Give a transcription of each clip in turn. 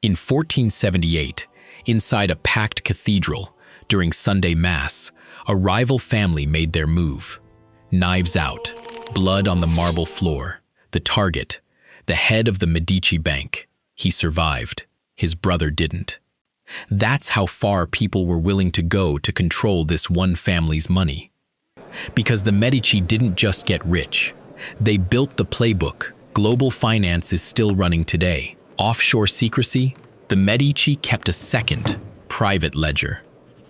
In 1478, inside a packed cathedral, during Sunday Mass, a rival family made their move. Knives out, blood on the marble floor. The target, the head of the Medici bank. He survived. His brother didn't. That's how far people were willing to go to control this one family's money. Because the Medici didn't just get rich. They built the playbook. Global finance is still running today. Offshore secrecy, the Medici kept a second, private ledger,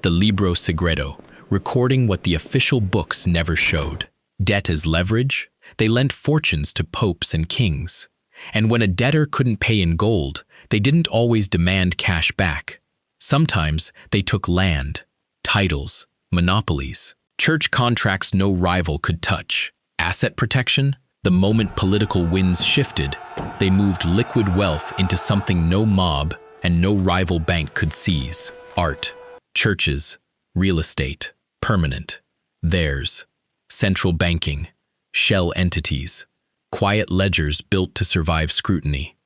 the Libro Segreto, recording what the official books never showed. Debt as leverage, they lent fortunes to popes and kings. And when a debtor couldn't pay in gold, they didn't always demand cash back. Sometimes they took land, titles, monopolies, church contracts no rival could touch. Asset protection, the moment political winds shifted, they moved liquid wealth into something no mob and no rival bank could seize. Art, churches, real estate, permanent, theirs. Central banking, shell entities, quiet ledgers built to survive scrutiny.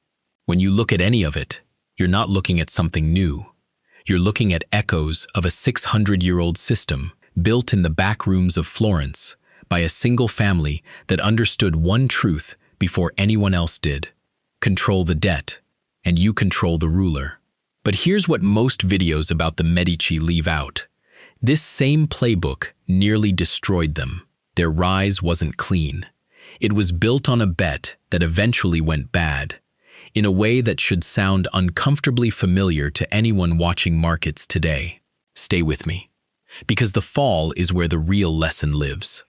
When you look at any of it, you're not looking at something new. You're looking at echoes of a 600-year-old system built in the back rooms of Florence by a single family that understood one truth before anyone else did. Control the debt, and you control the ruler. But here's what most videos about the Medici leave out. This same playbook nearly destroyed them. Their rise wasn't clean. It was built on a bet that eventually went bad, in a way that should sound uncomfortably familiar to anyone watching markets today. Stay with me, because the fall is where the real lesson lives.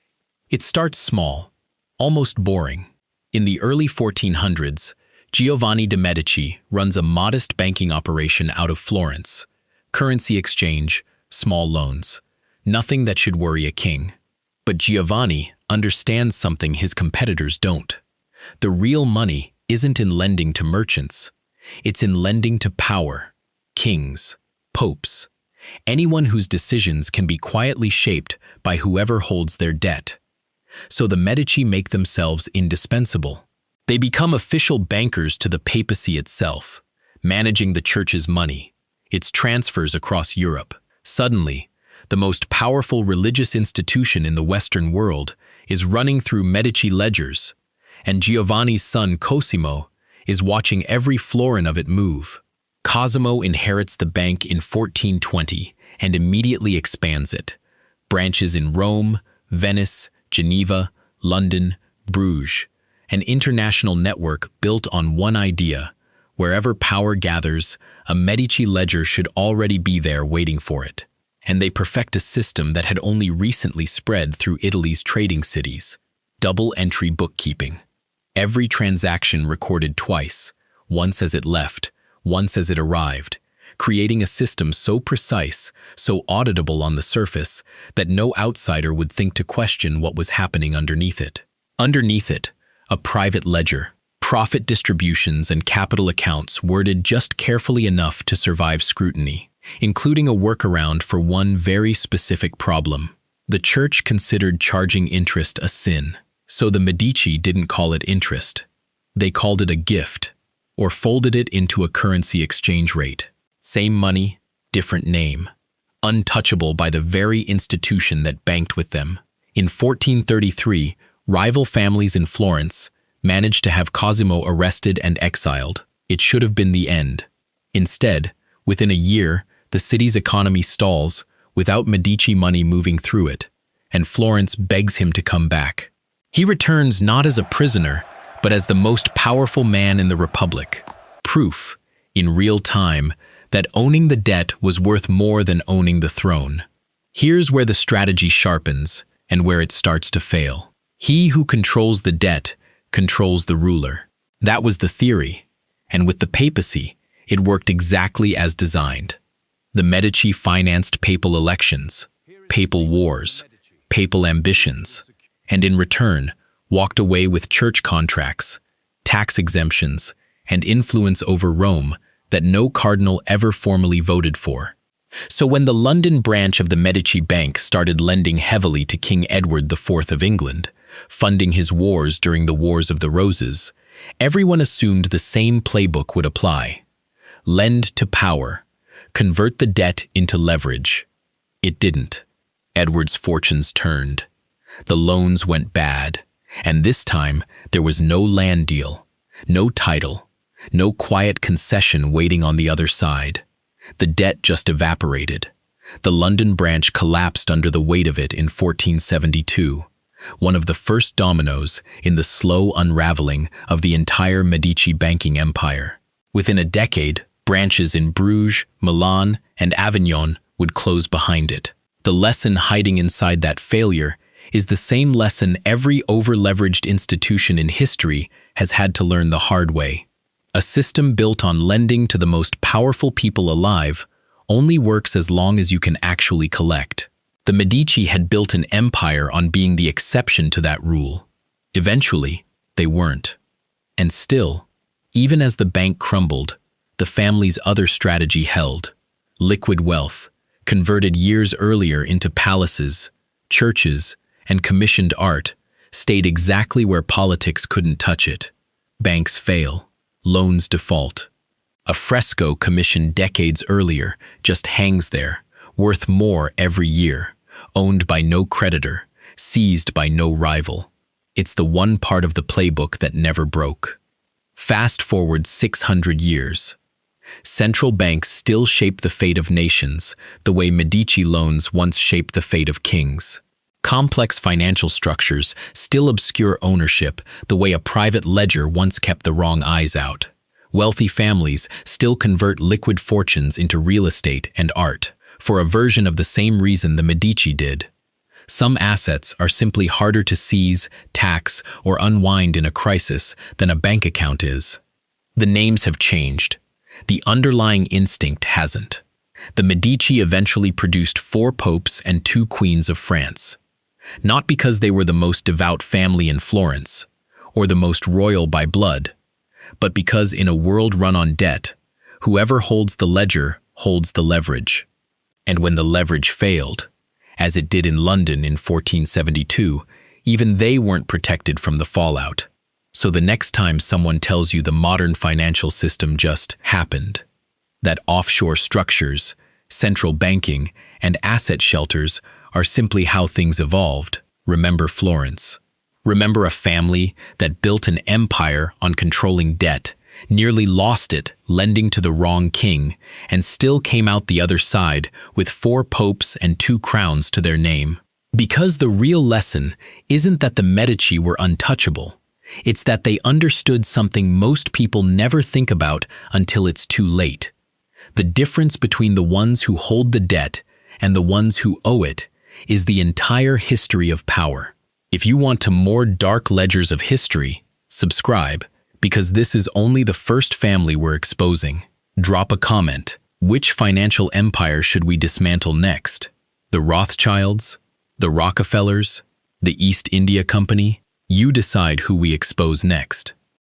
It starts small, almost boring. In the early 1400s, Giovanni de' Medici runs a modest banking operation out of Florence. Currency exchange, small loans. Nothing that should worry a king. But Giovanni understands something his competitors don't. The real money isn't in lending to merchants. It's in lending to power, kings, popes, anyone whose decisions can be quietly shaped by whoever holds their debt. So the Medici make themselves indispensable. They become official bankers to the papacy itself, managing the church's money, its transfers across Europe. Suddenly, the most powerful religious institution in the Western world is running through Medici ledgers, and Giovanni's son Cosimo is watching every florin of it move. Cosimo inherits the bank in 1420 and immediately expands it. Branches in Rome, Venice, Geneva, London, Bruges, an international network built on one idea: wherever power gathers, a Medici ledger should already be there waiting for it. And they perfect a system that had only recently spread through Italy's trading cities: double-entry bookkeeping. Every transaction recorded twice, once as it left, once as it arrived, creating a system so precise, so auditable on the surface, that no outsider would think to question what was happening underneath it. Underneath it, a private ledger, profit distributions and capital accounts worded just carefully enough to survive scrutiny, including a workaround for one very specific problem. The church considered charging interest a sin, so the Medici didn't call it interest. They called it a gift, or folded it into a currency exchange rate. Same money, different name. Untouchable by the very institution that banked with them. In 1433, rival families in Florence managed to have Cosimo arrested and exiled. It should have been the end. Instead, within a year, the city's economy stalls, without Medici money moving through it, and Florence begs him to come back. He returns not as a prisoner, but as the most powerful man in the Republic. Proof, in real time, that owning the debt was worth more than owning the throne. Here's where the strategy sharpens and where it starts to fail. He who controls the debt controls the ruler. That was the theory, and with the papacy, it worked exactly as designed. The Medici financed papal elections, papal wars, papal ambitions, and in return, walked away with church contracts, tax exemptions, and influence over Rome that no cardinal ever formally voted for. So when the London branch of the Medici Bank started lending heavily to King Edward IV of England, funding his wars during the Wars of the Roses, everyone assumed the same playbook would apply. lend to power, convert the debt into leverage. It didn't. Edward's fortunes turned. The loans went bad, and this time there was no land deal, no title, no quiet concession waiting on the other side. The debt just evaporated. The London branch collapsed under the weight of it in 1472, one of the first dominoes in the slow unraveling of the entire Medici banking empire. Within a decade, branches in Bruges, Milan, and Avignon would close behind it. The lesson hiding inside that failure is the same lesson every over-leveraged institution in history has had to learn the hard way. A system built on lending to the most powerful people alive only works as long as you can actually collect. The Medici had built an empire on being the exception to that rule. Eventually, they weren't. And still, even as the bank crumbled, the family's other strategy held. Liquid wealth, converted years earlier into palaces, churches, and commissioned art, stayed exactly where politics couldn't touch it. Banks fail, loans default. A fresco commissioned decades earlier just hangs there, worth more every year, owned by no creditor, seized by no rival. It's the one part of the playbook that never broke. Fast forward 600 years. Central banks still shape the fate of nations the way Medici loans once shaped the fate of kings. Complex financial structures still obscure ownership the way a private ledger once kept the wrong eyes out. Wealthy families still convert liquid fortunes into real estate and art, for a version of the same reason the Medici did. Some assets are simply harder to seize, tax, or unwind in a crisis than a bank account is. The names have changed. The underlying instinct hasn't. The Medici eventually produced 4 popes and 2 queens of France. Not because they were the most devout family in Florence, or the most royal by blood, but because in a world run on debt, whoever holds the ledger holds the leverage. And when the leverage failed, as it did in London in 1472, even they weren't protected from the fallout. So the next time someone tells you the modern financial system just happened, that offshore structures, central banking, and asset shelters are simply how things evolved, remember Florence. Remember a family that built an empire on controlling debt, nearly lost it lending to the wrong king, and still came out the other side with 4 popes and 2 crowns to their name. Because the real lesson isn't that the Medici were untouchable. It's that they understood something most people never think about until it's too late. The difference between the ones who hold the debt and the ones who owe it is the entire history of power. If you want to more dark ledgers of history, subscribe, because this is only the first family we're exposing. Drop a comment. Which financial empire should we dismantle next? The Rothschilds? The Rockefellers? The East India Company? You decide who we expose next.